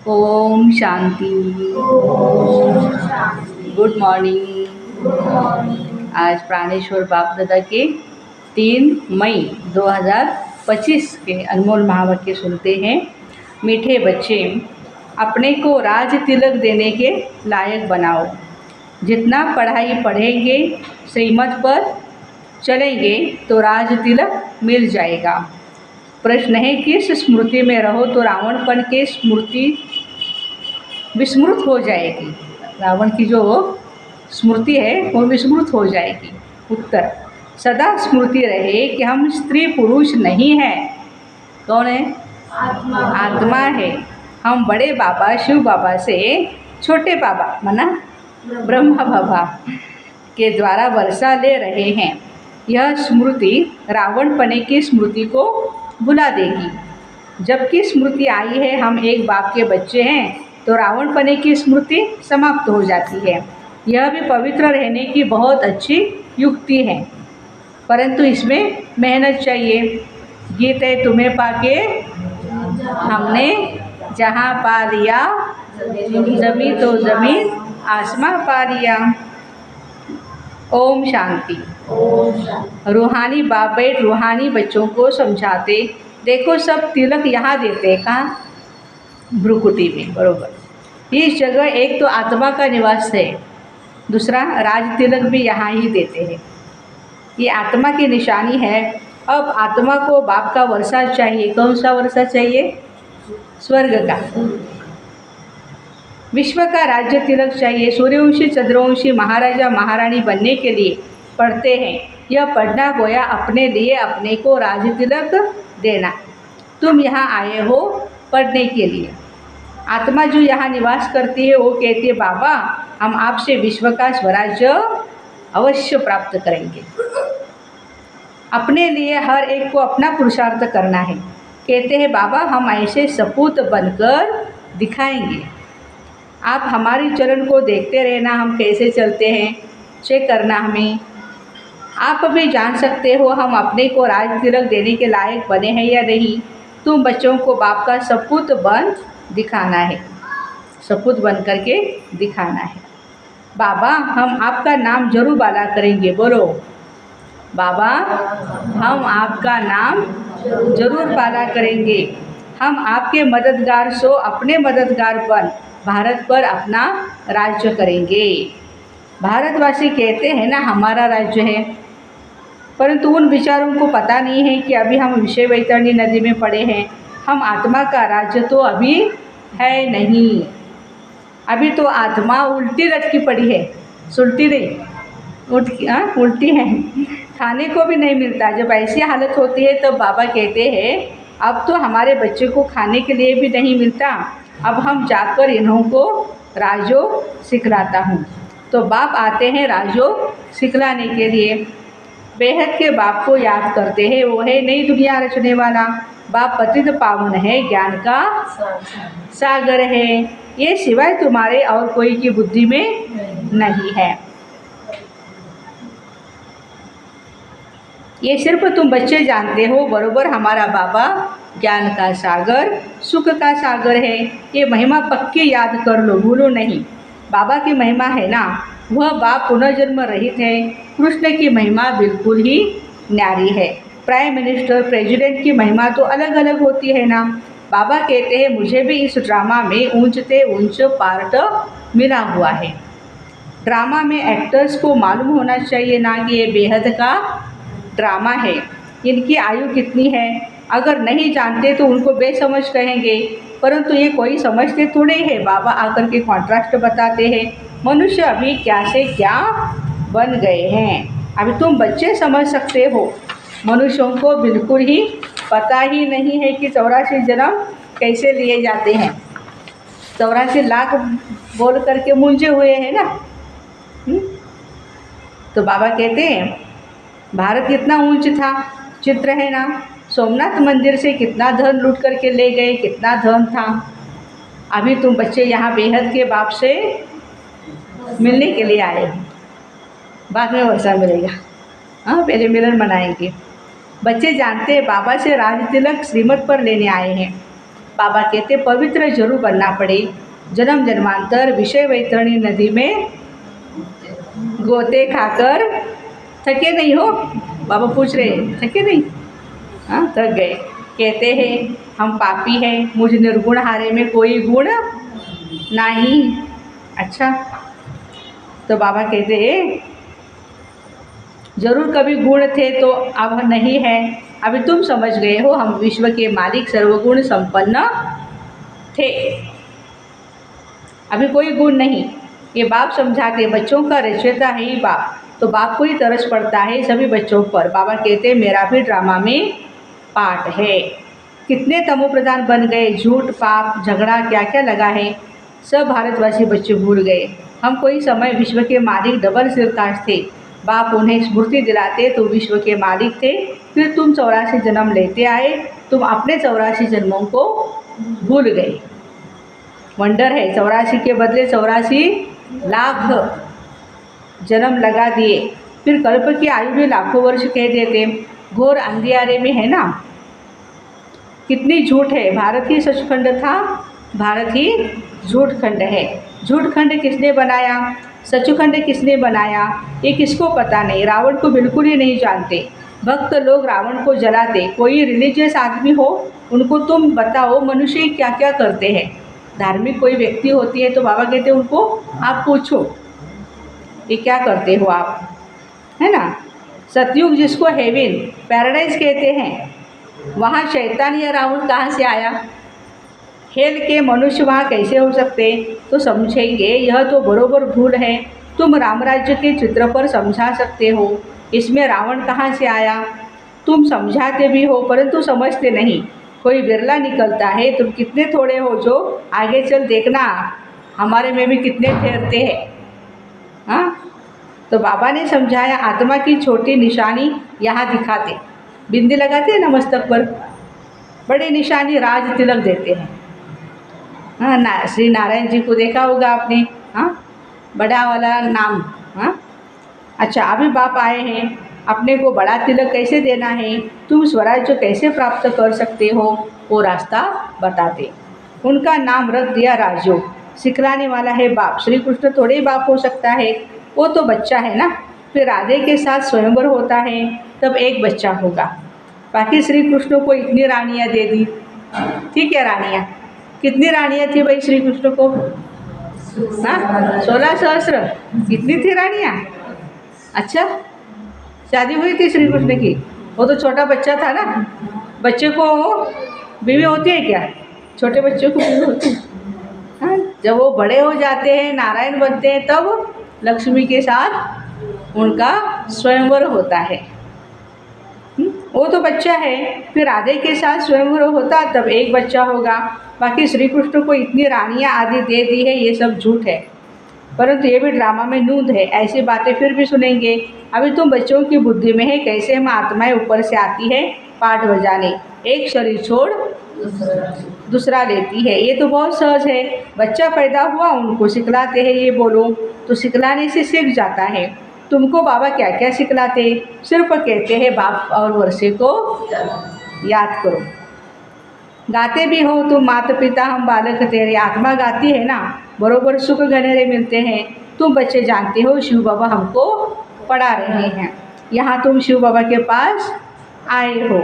Om Shanti. Good morning. आज प्राणेश्वर बाप दादा के 3 मई 2025 के अनमोल महावाक्य सुनते हैं। मीठे बच्चे, अपने को राज तिलक देने के लायक बनाओ। जितना पढ़ाई पढ़ेंगे, श्रीमत पर चलेंगे तो राज तिलक मिल जाएगा। प्रश्न है, किस स्मृति में रहो तो रावणपन की स्मृति विस्मृत हो जाएगी। रावण की जो स्मृति है वो विस्मृत हो जाएगी। उत्तर, सदा स्मृति रहे कि हम स्त्री पुरुष नहीं हैं। कौन है? आत्मा है। हम बड़े बाबा शिव बाबा से छोटे बाबा माना ब्रह्मा बाबा के द्वारा वर्षा ले रहे हैं। यह स्मृति रावणपने की स्मृति को भुला देगी। जबकि स्मृति आई है हम एक बाप के बच्चे हैं तो रावणपने की स्मृति समाप्त हो जाती है। यह भी पवित्र रहने की बहुत अच्छी युक्ति है, परंतु इसमें मेहनत चाहिए। गीत है, तुम्हें पाके हमने जहाँ पा लिया, जमी तो जमीन आसमां पा लिया। ओम शांति। रूहानी बाप बैठ रूहानी बच्चों को समझाते। देखो, सब तिलक यहाँ देते हैं, कहाँ? भ्रुकुटी में, बरोबर। इस जगह एक तो आत्मा का निवास है, दूसरा राज तिलक भी यहाँ ही देते हैं। ये आत्मा की निशानी है। अब आत्मा को बाप का वर्षा चाहिए। कौन सा वर्षा चाहिए? स्वर्ग का, विश्व का राज्य तिलक चाहिए। सूर्यवंशी चंद्रवंशी महाराजा महारानी बनने के लिए पढ़ते हैं। यह पढ़ना गोया अपने लिए अपने को राज तिलक देना। तुम यहाँ आए हो पढ़ने के लिए। आत्मा जो यहाँ निवास करती है वो कहती है, बाबा हम आपसे विश्व का स्वराज्य अवश्य प्राप्त करेंगे। अपने लिए हर एक को अपना पुरुषार्थ करना है। कहते हैं, बाबा हम ऐसे सपूत बनकर दिखाएंगे। आप हमारी चरण को देखते रहना, हम कैसे चलते हैं, चेक करना हमें। आप भी जान सकते हो हम अपने को राज तिलक देने के लायक बने हैं या नहीं। तुम बच्चों को बाप का सपूत बन दिखाना है, सपूत बन करके दिखाना है। बाबा हम आपका नाम जरूर बाला करेंगे। बोलो, बाबा हम आपका नाम जरूर बाला करेंगे। हम आपके मददगार सो अपने मददगार बन भारत पर अपना राज्य करेंगे। भारतवासी कहते हैं ना हमारा राज्य है, परंतु उन विचारों को पता नहीं है कि अभी हम विषय वैतरणी नदी में पड़े हैं। हम आत्मा का राज्य तो अभी है नहीं। अभी तो आत्मा उल्टी लटकी पड़ी है, सुलटी नहीं, उल्टी है। खाने को भी नहीं मिलता। जब ऐसी हालत होती है तो बाबा कहते हैं अब तो हमारे बच्चे को खाने के लिए भी नहीं मिलता। अब हम जाकर इन्हों को राजो सिखलाता हूँ। तो बाप आते हैं राजो सिखलाने के लिए। बेहद के बाप को याद करते हैं। वो है नई दुनिया रचने वाला बाप। पतित पावन है, ज्ञान का सागर है। ये सिवाय तुम्हारे और कोई की बुद्धि में नहीं है। ये सिर्फ तुम बच्चे जानते हो। बरोबर हमारा बाबा ज्ञान का सागर, सुख का सागर है। ये महिमा पक्की याद कर लो, भूलो नहीं। बाबा की महिमा है ना, वह बाप पुनर्जन्म रहित है। कृष्ण की महिमा बिल्कुल ही न्यारी है। प्राइम मिनिस्टर, प्रेसिडेंट की महिमा तो अलग अलग होती है ना। बाबा कहते हैं मुझे भी इस ड्रामा में ऊंचते ऊंच पार्ट मिला हुआ है। ड्रामा में एक्टर्स को मालूम होना चाहिए ना कि ये बेहद का ड्रामा है। इनकी आयु कितनी है, अगर नहीं जानते तो उनको बेसमझ कहेंगे, परंतु ये कोई समझते थोड़े है। बाबा आकर के कॉन्ट्रास्ट बताते हैं। मनुष्य अभी क्या से क्या बन गए हैं। अभी तुम बच्चे समझ सकते हो, मनुष्यों को बिल्कुल ही पता ही नहीं है कि 84 जन्म कैसे लिए जाते हैं। 84 लाख बोल करके मूंझे हुए हैं ना। तो बाबा कहते हैं भारत कितना ऊंच था, चित्र है ना। सोमनाथ मंदिर से कितना धन लूट करके ले गए, कितना धन था। अभी तुम बच्चे यहाँ बेहद के बाप से मिलने के लिए आए हो। बाद में वर्षा मिलेगा, हाँ पहले मिलन मनाएंगे। बच्चे जानते हैं बाबा से राज तिलक श्रीमत पर लेने आए हैं। बाबा कहते पवित्र जरूर बनना पड़े। जन्म जन्मांतर विषय वैतरणी नदी में गोते खाकर थके नहीं हो? बाबा पूछ रहे थके नहीं? हाँ, थक गए। कहते हैं हम पापी हैं, मुझ निर्गुण हारे में कोई गुण नहीं। अच्छा, तो बाबा कहते हैं जरूर कभी गुण थे तो अब नहीं है। अभी तुम समझ गए हो हम विश्व के मालिक सर्वगुण संपन्न थे, अभी कोई गुण नहीं। ये बाप समझाते, बच्चों का रचयिता है ही बाप, तो बाप को ही तरस पड़ता है सभी बच्चों पर। बाबा कहते मेरा भी ड्रामा में पार्ट है। कितने तमो प्रधान बन गए, झूठ पाप झगड़ा क्या क्या लगा है, सब भारतवासी बच्चे भूल गए। हम कोई समय विश्व के मालिक डबल सिरताज थे। बाप उन्हें स्मृति दिलाते तो विश्व के मालिक थे। फिर तुम 84 जन्म लेते आए, तुम अपने 84 जन्मों को भूल गए। वंडर है, 84 के बदले 84 लाख जन्म लगा दिए। फिर कल्प की आयु भी लाखों वर्ष कह देते। घोर अंधियारे में है ना, कितनी झूठ है। भारत ही सचखंड था, भारत ही झूठ खंड है। झूठ खंड किसने बनाया, सचखंड किसने बनाया, ये किसको पता नहीं। रावण को बिल्कुल ही नहीं जानते। भक्त लोग रावण को जलाते। कोई रिलीजियस आदमी हो, उनको तुम बताओ मनुष्य क्या क्या करते हैं। धार्मिक कोई व्यक्ति होती है तो बाबा कहते हैं उनको आप पूछो ये क्या करते हो आप, है ना। सतयुग जिसको हेवन पैराडाइज कहते हैं, वहाँ शैतान या रावण कहाँ से आया। हेल के मनुष्य वहाँ कैसे हो सकते, तो समझेंगे यह तो बरोबर भूल है। तुम रामराज्य के चित्र पर समझा सकते हो, इसमें रावण कहाँ से आया। तुम समझाते भी हो परंतु समझते नहीं। कोई बिरला निकलता है, तुम कितने थोड़े हो जो आगे चल देखना हमारे में भी कितने ठहरते हैं। हाँ, तो बाबा ने समझाया आत्मा की छोटी निशानी यहाँ दिखाते। बिंदी लगाते हैं ना मस्तक पर, बड़ी निशानी राज तिलक देते हैं। हाँ ना, श्री नारायण जी को देखा होगा आपने, हाँ बड़ा वाला नाम। हाँ अच्छा, अभी बाप आए हैं, अपने को बड़ा तिलक कैसे देना है, तुम स्वराज्य कैसे प्राप्त कर सकते हो, वो रास्ता बताते। उनका नाम रख दिया राजयोग। सिखलाने वाला है बाप। श्री कृष्ण थोड़े ही बाप हो सकता है, वो तो बच्चा है ना। फिर राधे के साथ स्वयंवर होता है, तब एक बच्चा होगा। बाकी श्री कृष्ण को इतनी रानियाँ दे दी, ठीक है। रानियाँ कितनी रानियाँ थी भाई श्री कृष्ण को, हाँ 16 सहस्त्र, कितनी थी रानियाँ। अच्छा, शादी हुई थी श्री कृष्ण की, वो तो छोटा बच्चा था ना। बच्चे को बीवी होती है क्या, छोटे बच्चे को बीवी होती है। हाँ, जब वो बड़े हो जाते हैं, नारायण बनते हैं, तब लक्ष्मी के साथ उनका स्वयंवर होता है। वो तो बच्चा है, फिर राधे के साथ स्वयंवर होता तब एक बच्चा होगा। बाकी श्री कृष्ण को इतनी रानियाँ आदि दे दी है, ये सब झूठ है, परंतु ये भी ड्रामा में नूंद है। ऐसी बातें फिर भी सुनेंगे। अभी तुम बच्चों की बुद्धि में है कैसे हम आत्माएं ऊपर से आती है पाठ बजाने, एक शरीर छोड़ दूसरा लेती है। ये तो बहुत सहज है। बच्चा पैदा हुआ, उनको सिखलाते हैं ये बोलो, तो सिखलाने से सीख जाता है। तुमको बाबा क्या क्या सिखलाते, सिर्फ कहते हैं बाप और वर्षे को याद करो। गाते भी हो तुम माता पिता हम बालक तेरे, आत्मा गाती है ना, बरोबर सुख घनेरे मिलते हैं। तुम बच्चे जानते हो शिव बाबा हमको पढ़ा रहे हैं, यहाँ तुम शिव बाबा के पास आए हो।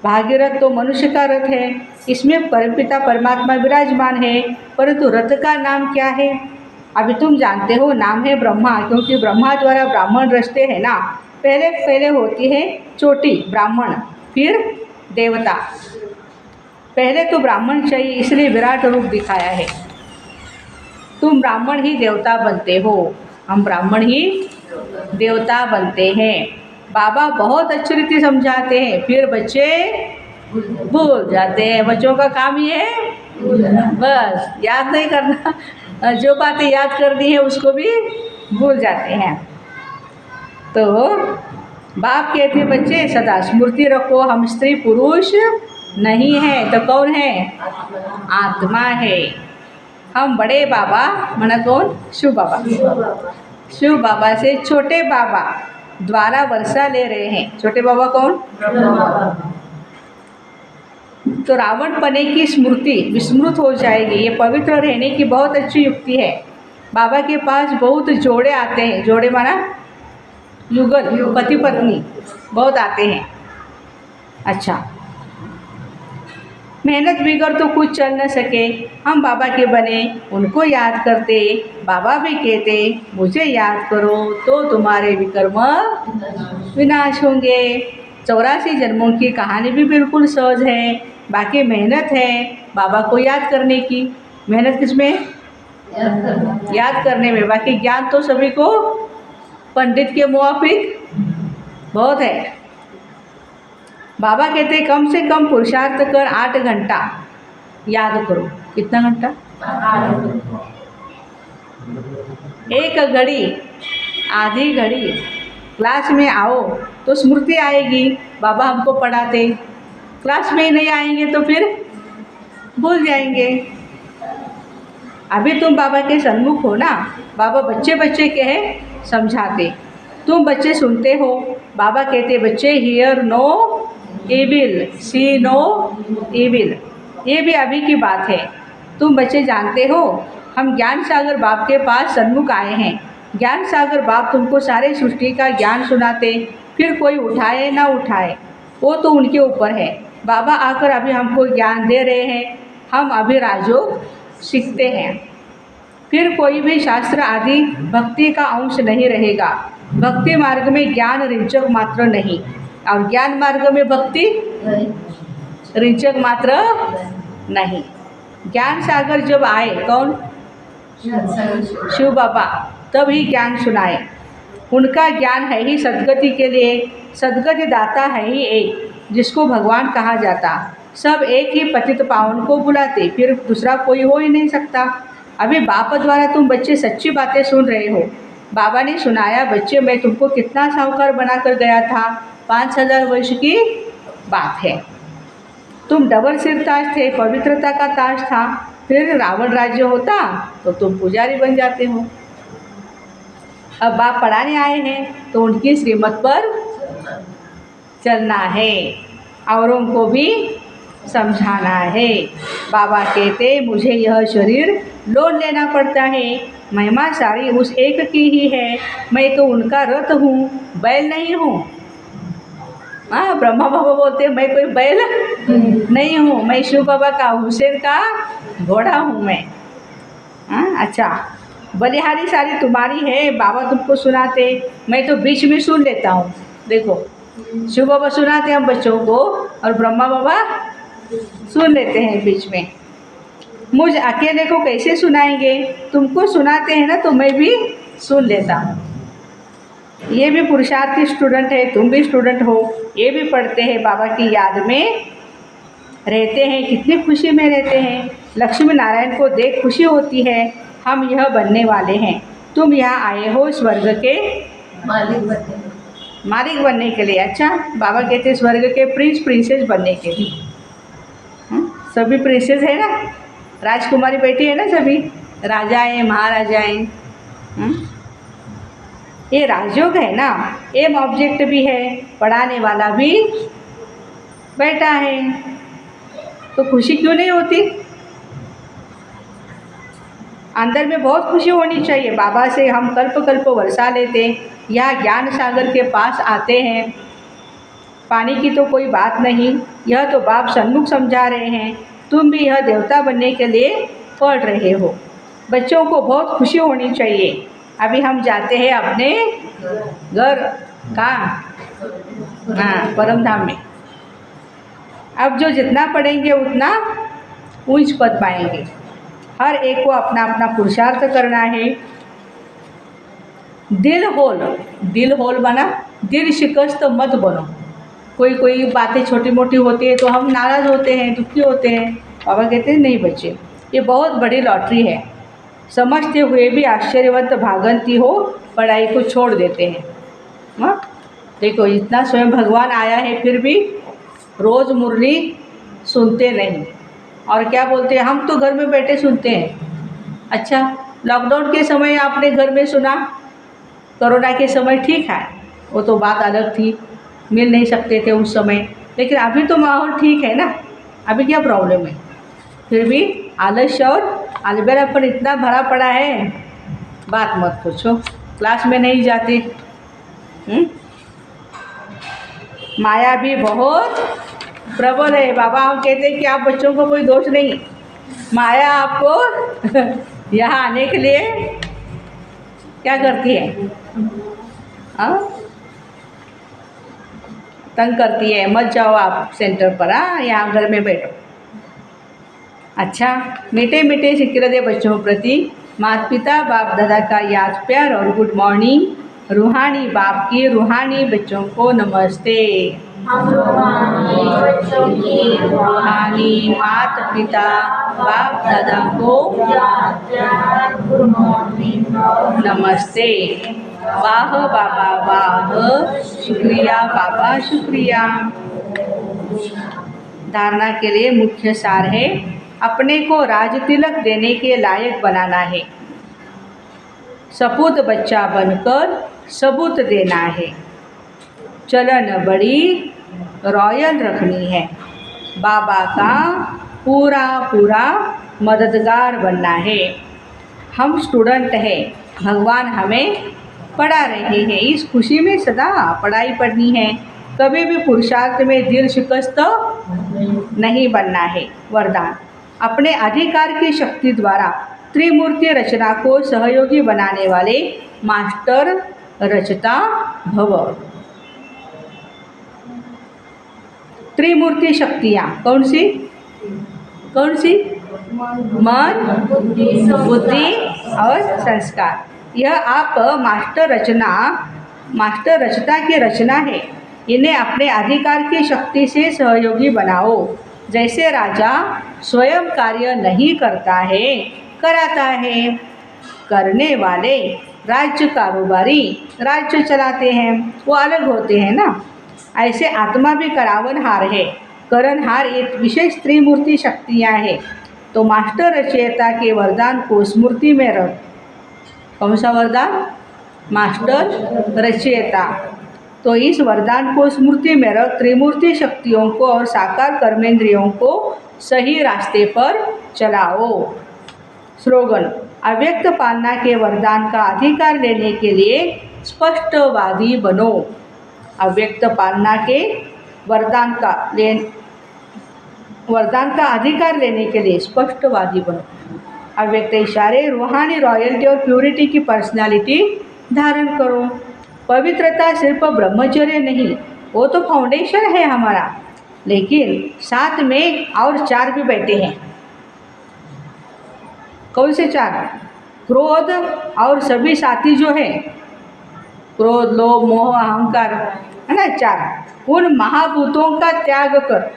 भागीरथ तो मनुष्य का रथ है, इसमें परमपिता परमात्मा विराजमान है, परंतु रथ का नाम क्या है। अभी तुम जानते हो नाम है ब्रह्मा, क्योंकि ब्रह्मा द्वारा ब्राह्मण रचते हैं ना। पहले होती है चोटी ब्राह्मण, फिर देवता। पहले तो ब्राह्मण चाहिए, इसलिए विराट रूप दिखाया है। तुम ब्राह्मण ही देवता बनते हो, हम ब्राह्मण ही देवता बनते हैं। बाबा बहुत अच्छी रीति समझाते हैं, फिर बच्चे भूल जाते हैं। बच्चों का काम ही है बस याद नहीं करना, जो बातें याद करनी है उसको भी भूल जाते हैं। तो बाप कहते बच्चे सदा स्मृति रखो, हम स्त्री पुरुष नहीं है तो कौन है, आत्मा है। हम बड़े बाबा माना कौन, शिव बाबा। शिव बाबा से छोटे बाबा द्वारा वर्षा ले रहे हैं। छोटे बाबा कौन, तो रावण पने की स्मृति विस्मृत हो जाएगी। ये पवित्र रहने की बहुत अच्छी युक्ति है। बाबा के पास बहुत जोड़े आते हैं, जोड़े माना युगल, पति पत्नी बहुत आते हैं। अच्छा, मेहनत बिगड़ तो कुछ चल न सके, हम बाबा के बने उनको याद करते, बाबा भी कहते मुझे याद करो तो तुम्हारे विकर्म विनाश होंगे। 84 जन्मों की कहानी भी बिल्कुल सहज है, बाकी मेहनत है बाबा को याद करने की। मेहनत किसमें? याद करने में। बाकी ज्ञान तो सभी को पंडित के मुआफिक बहुत है। बाबा कहते कम से कम पुरुषार्थ कर 8 घंटा याद करो। कितना घंटा? 1 घड़ी, आधी घड़ी क्लास में आओ तो स्मृति आएगी, बाबा हमको पढ़ाते। क्लास में ही नहीं आएंगे तो फिर भूल जाएंगे। अभी तुम बाबा के सन्मुख हो ना, बाबा बच्चे बच्चे कहे समझाते, तुम बच्चे सुनते हो। बाबा कहते बच्चे hear no evil, see no evil. ये भी अभी की बात है। तुम बच्चे जानते हो हम ज्ञान सागर बाप के पास सन्मुख आए हैं। ज्ञान सागर बाप तुमको सारे सृष्टि का ज्ञान सुनाते, फिर कोई उठाए ना उठाए वो तो उनके ऊपर है। बाबा आकर अभी हमको ज्ञान दे रहे हैं, हम अभी राजयोग सीखते हैं। फिर कोई भी शास्त्र आदि भक्ति का अंश नहीं रहेगा। भक्ति मार्ग में ज्ञान रिंचक मात्र नहीं, और ज्ञान मार्ग में भक्ति रिंचक मात्र नहीं। ज्ञान सागर जब आए, कौन? शिव बाबा, तब ही ज्ञान सुनाए। उनका ज्ञान है ही सद्गति के लिए, सद्गति दाता है ही एक जिसको भगवान कहा जाता। सब एक ही पतित पावन को बुलाते, फिर दूसरा कोई हो ही नहीं सकता। अभी बाप द्वारा तुम बच्चे सच्ची बातें सुन रहे हो। बाबा ने सुनाया, बच्चे मैं तुमको कितना साहूकार बना कर गया था, 5000 वर्ष की बात है। तुम डबल सिर ताज थे, पवित्रता का ताज था। फिर रावण राज्य होता तो तुम पुजारी बन जाते हो। अब बाप पढ़ाने आए हैं तो उनकी श्रीमत पर चलना है, औरों को भी समझाना है। बाबा कहते मुझे यह शरीर लोन लेना पड़ता है, महिमा सारी उस एक की ही है, मैं तो उनका रथ हूँ, बैल नहीं हूँ। हाँ, ब्रह्मा बाबा बोलते मैं कोई बैल नहीं हूँ, मैं शिव बाबा का हुसैन का घोड़ा हूँ मैं। हाँ, अच्छा, बलिहारी सारी तुम्हारी है, बाबा तुमको सुनाते, मैं तो बीच में सुन लेता हूँ। देखो, शिव बाबा सुनाते हम बच्चों को और ब्रह्मा बाबा सुन लेते हैं बीच में। मुझ अकेले को कैसे सुनाएंगे? तुमको सुनाते हैं ना तो मैं भी सुन लेता हूँ। ये भी पुरुषार्थी स्टूडेंट है, तुम भी स्टूडेंट हो, ये भी पढ़ते हैं, बाबा की याद में रहते हैं, कितनी खुशी में रहते हैं। लक्ष्मी नारायण को देख खुशी होती है, हम यह बनने वाले हैं। तुम यहाँ आए हो स्वर्ग के मालिक बनने के लिए। अच्छा, बाबा कहते स्वर्ग के प्रिंस प्रिंसेस बनने के लिए। सभी प्रिंसेस है ना, राजकुमारी बेटी है ना, सभी राजाएं महाराजाएं। ये राजयोग है ना, एम ऑब्जेक्ट भी है, पढ़ाने वाला भी बैठा है, तो खुशी क्यों नहीं होती? अंदर में बहुत खुशी होनी चाहिए। बाबा से हम कल्प कल्प वर्षा लेते, यहाँ ज्ञान सागर के पास आते हैं, पानी की तो कोई बात नहीं, यह तो बाप सन्मुख समझा रहे हैं। तुम भी यह देवता बनने के लिए पढ़ रहे हो। बच्चों को बहुत खुशी होनी चाहिए। अभी हम जाते हैं अपने घर, कहाँ? हाँ, परम धाम में। अब जो जितना पढ़ेंगे उतना ऊंच पद पाएंगे। हर एक को अपना अपना पुरुषार्थ करना है। दिल होल बना, दिल शिकस्त मत बनो। कोई बातें छोटी मोटी होती है तो हम नाराज़ होते हैं, दुखी होते हैं। बाबा कहते हैं नहीं बच्चे, ये बहुत बड़ी लॉटरी है। समझते हुए भी आश्चर्यवंत भागंती हो, पढ़ाई को छोड़ देते हैं। हाँ, देखो इतना स्वयं भगवान आया है फिर भी रोज़ मुरली सुनते नहीं, और क्या बोलते हैं, हम तो घर में बैठे सुनते हैं। अच्छा, लॉकडाउन के समय आपने घर में सुना, कोरोना के समय ठीक है, वो तो बात अलग थी, मिल नहीं सकते थे उस समय, लेकिन अभी तो माहौल ठीक है ना, अभी क्या प्रॉब्लम है? फिर भी आलस्य और अलबेलापन इतना भरा पड़ा है, बात मत पूछो। क्लास में नहीं जाते। माया भी बहुत प्रबल है। बाबा हम कहते हैं कि आप बच्चों को कोई दोष नहीं, माया आपको यहाँ आने के लिए क्या करती है? तंग करती है। मत जाओ आप सेंटर पर, यहाँ घर में बैठो। अच्छा, मीठे मीठे सिक्के बच्चों प्रति माता पिता बाप दादा का याद प्यार और गुड मॉर्निंग। रूहानी बाप की रूहानी बच्चों को नमस्ते। हम रूहानी बच्चों की रूहानी माता पिता बाप दादा को याद प्यार गुड मॉर्निंग नमस्ते। वाह बाबा वाह, शुक्रिया बाबा शुक्रिया। धारणा के लिए मुख्य सार है, अपने को राज तिलक देने के लायक बनाना है। सपूत बच्चा बनकर सबूत देना है। चलन बड़ी रॉयल रखनी है। बाबा का पूरा पूरा मददगार बनना है। हम स्टूडेंट हैं, भगवान हमें पढ़ा रहे हैं। इस खुशी में सदा पढ़ाई पढ़नी है। कभी भी पुरुषार्थ में दिल शिकस्त नहीं बनना है। वरदान, अपने अधिकार की शक्ति द्वारा त्रिमूर्ति रचना को सहयोगी बनाने वाले मास्टर रचता भव। त्रिमूर्ति शक्तियाँ कौन सी कौन सी? मन, बुद्धि और संस्कार। यह आप मास्टर रचता की रचना है। इन्हें अपने अधिकार की शक्ति से सहयोगी बनाओ। जैसे राजा स्वयं कार्य नहीं करता है, कराता है। करने वाले राज्य कारोबारी राज्य चलाते हैं, वो अलग होते हैं ना। ऐसे आत्मा भी करावनहार है। करणहार एक विशेष त्रिमूर्ति शक्तियाँ हैं। तो मास्टर रचयिता के वरदान को स्मृति में रख। कौन सा वरदान? मास्टर रचयिता। तो इस वरदान को स्मृति में रख, त्रिमूर्ति शक्तियों को और साकार कर्मेंद्रियों को सही रास्ते पर चलाओ। स्लोगन, अव्यक्त पालना के वरदान का अधिकार लेने के लिए स्पष्टवादी बनो। अव्यक्त पालना के वरदान का अधिकार लेने के लिए स्पष्टवादी बनो। अव्यक्त इशारे रूहानी रॉयल्टी और प्यूरिटी की पर्सनालिटी धारण करो। पवित्रता सिर्फ ब्रह्मचर्य नहीं, वो तो फाउंडेशन है हमारा, लेकिन साथ में और 4 भी बैठे हैं। कौन से 4? क्रोध और सभी साथी जो है, क्रोध लोभ मोह अहंकार, है ना, 4। उन महाभूतों का त्याग कर।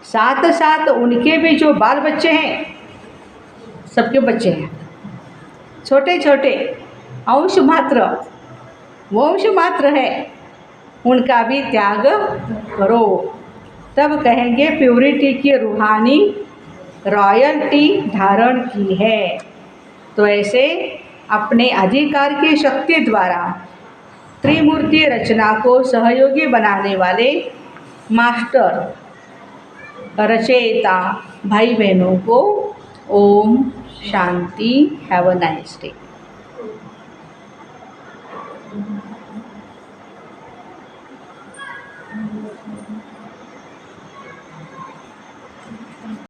साथ साथ उनके भी जो बाल बच्चे हैं, सबके बच्चे हैं, छोटे छोटे अंश मात्र, वंश मात्र है, उनका भी त्याग करो। तब कहेंगे प्यूरिटी की रूहानी रॉयल्टी धारण की है। तो ऐसे अपने अधिकार की शक्ति द्वारा त्रिमूर्ति रचना को सहयोगी बनाने वाले मास्टर रचयिता भाई बहनों को Om Shanti. Have a nice day.